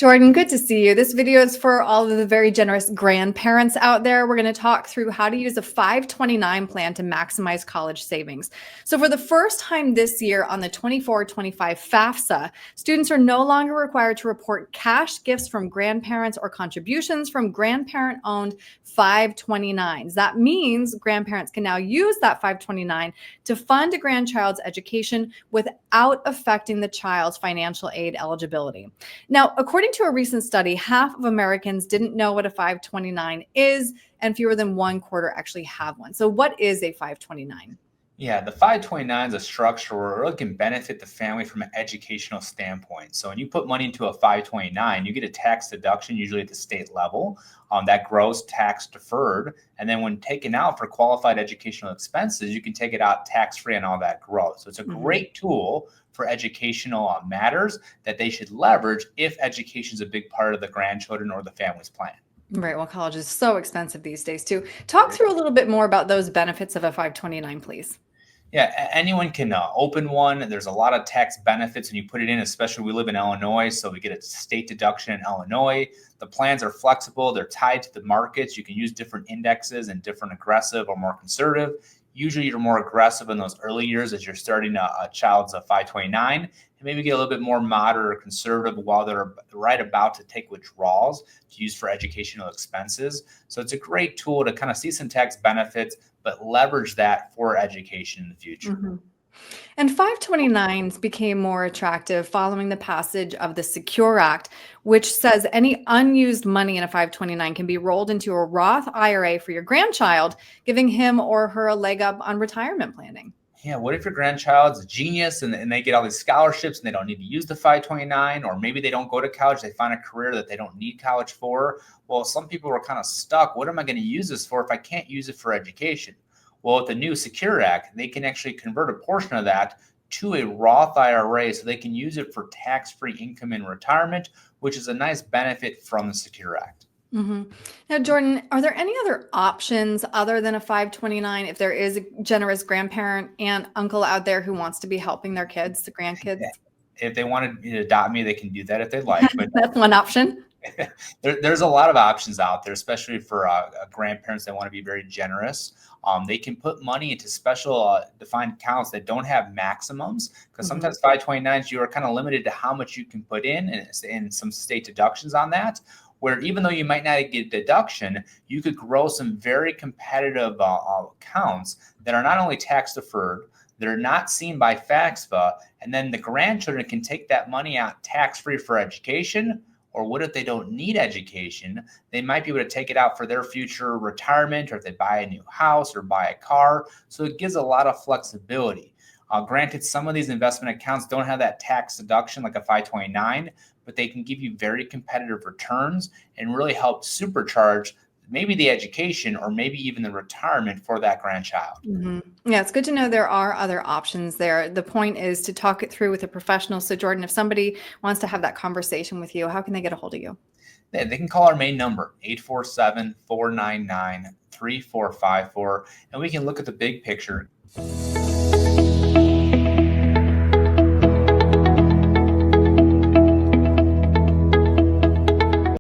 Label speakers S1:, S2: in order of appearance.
S1: Jordan, good to see you. This video is for all of the very generous grandparents out there. We're going to talk through how to use a 529 plan to maximize college savings. So for the first time this year on the 24-25 FAFSA, students are no longer required to report cash gifts from grandparents or contributions from grandparent-owned 529s. That means grandparents can now use that 529 to fund a grandchild's education without affecting the child's financial aid eligibility. Now, according to a recent study, half of Americans didn't know what a 529 is, and fewer than one quarter actually have one. So what is a 529?
S2: Yeah, the 529 is a structure where it really can benefit the family from an educational standpoint. So when you put money into a 529, you get a tax deduction, usually at the state level, that grows tax deferred. And then when taken out for qualified educational expenses, you can take it out tax-free on all that growth. So it's a great tool for educational matters that they should leverage if education is a big part of the grandchildren or the family's plan.
S1: Right. Well, college is so expensive these days too. Talk through a little bit more about those benefits of a 529, please.
S2: Yeah, anyone can open one. There's a lot of tax benefits when you put it in, especially we live in Illinois, so we get a state deduction in Illinois. The plans are flexible. They're tied to the markets. You can use different indexes and different aggressive or more conservative. Usually you're more aggressive in those early years as you're starting a child's 529, and maybe get a little bit more moderate or conservative while they're right about to take withdrawals to use for educational expenses. So it's a great tool to kind of see some tax benefits, but leverage that for education in the future.
S1: And 529s became more attractive following the passage of the Secure Act, which says any unused money in a 529 can be rolled into a Roth IRA for your grandchild, giving him or her a leg up on retirement planning.
S2: Yeah, what if your grandchild's a genius and they get all these scholarships and they don't need to use the 529, or maybe they don't go to college, they find a career that they don't need college for? Well, some people are kind of stuck. What am I going to use this for if I can't use it for education? Well, with the new Secure Act, they can actually convert a portion of that to a Roth IRA so they can use it for tax-free income in retirement, which is a nice benefit from the Secure Act.
S1: Now, Jordan, are there any other options other than a 529 if there is a generous grandparent, aunt, uncle out there who wants to be helping their kids, the grandkids?
S2: If they want to adopt me, they can do that if they'd like. But
S1: That's one option.
S2: There's a lot of options out there, especially for grandparents that want to be very generous. They can put money into special defined accounts that don't have maximums, because sometimes 529s, you are kind of limited to how much you can put in and some state deductions on that, where even though you might not get a deduction, you could grow some very competitive accounts that are not only tax deferred, they're not seen by FAFSA, and then the grandchildren can take that money out tax-free for education. Or what if they don't need education? They might be able to take it out for their future retirement, or if they buy a new house or buy a car. So it gives a lot of flexibility. Granted, some of these investment accounts don't have that tax deduction like a 529, but they can give you very competitive returns and really help supercharge maybe the education or maybe even the retirement for that grandchild.
S1: Yeah, it's good to know there are other options there. The point is to talk it through with a professional. So, Jordan, if somebody wants to have that conversation with you, how can they get a hold of you?
S2: They can call our main number, 847-499-3454, and we can look at the big picture.